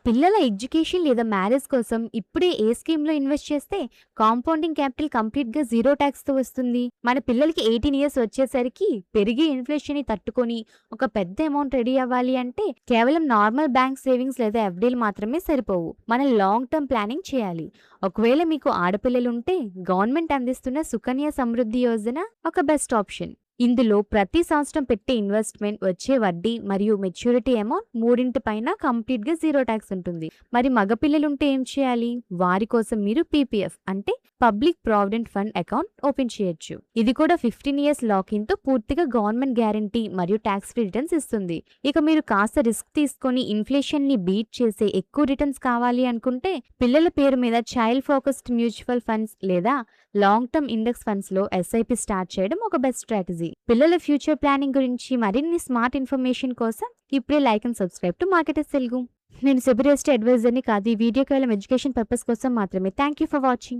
పిల్లల ఎడ్యుకేషన్ లేదా మ్యారేజ్ కోసం ఇప్పుడే ఏ స్కీమ్‌లో ఇన్వెస్ట్ చేస్తే కాంపౌండింగ్ క్యాపిటల్ కంప్లీట్‌గా జీరో టాక్స్‌తో వస్తుంది. మన పిల్లలకి 18 ఇయర్స్ వచ్చేసరికి పెరిగే ఇన్ఫ్లేషన్‌ని తట్టుకొని ఒక పెద్ద అమౌంట్ రెడీ అవ్వాలి అంటే కేవలం నార్మల్ బ్యాంక్ సేవింగ్స్ లేదా ఎఫ్‌డీలు మాత్రమే సరిపోవు. మనం లాంగ్ టర్మ్ ప్లానింగ్ చేయాలి. ఒకవేళ మీకు ఆడపిల్లలుంటే గవర్నమెంట్ అందిస్తున్న సుకన్య సమృద్ధి యోజన ఒక బెస్ట్ ఆప్షన్. ఇందులో ప్రతి సంవత్సరం పెట్టే ఇన్వెస్ట్మెంట్, వచ్చే వడ్డీ మరియు మెచ్యూరిటీ అమౌంట్ మూడింటి పైన కంప్లీట్ గా జీరో ట్యాక్స్ ఉంటుంది. మరి మగపిల్లలుంటే ఏం చేయాలి? వారి కోసం మీరు పీపీఎఫ్ అంటే public provident fund account open చేయొచ్చు. ఇది కూడా 15 ఇయర్స్ లాకిన్ తో పూర్తిగా గవర్నమెంట్ గ్యారంటీ మరియు ట్యాక్స్ ఫ్రీ రిటర్న్స్ ఇస్తుంది. ఇక మీరు కాస్త రిస్క్ తీసుకొని ఇన్ఫ్లేషన్ ని బీట్ చేసే ఎక్కువ రిటర్న్స్ కావాలి అనుకుంటే పిల్లల పేరు మీద చైల్డ్ ఫోకస్డ్ మ్యూచువల్ ఫండ్స్ లేదా లాంగ్ టర్మ్ ఇండెక్స్ ఫండ్స్ లో ఎస్ఐపి స్టార్ట్ చేయడం ఒక బెస్ట్ స్ట్రాటజీ. పిల్లల ఫ్యూచర్ ప్లానింగ్ గురించి మరిన్ని స్మార్ట్ ఇన్ఫర్మేషన్ కోసం ఇప్పుడే like and subscribe to marketers Telugu. నేను సెబీ రియల్ ఎస్టేట్ అడ్వైజర్ని కాదు. ఈ వీడియో కేవలం ఎడ్యుకేషన్ పర్పస్ కోసం మాత్రమే. Thank you for watching.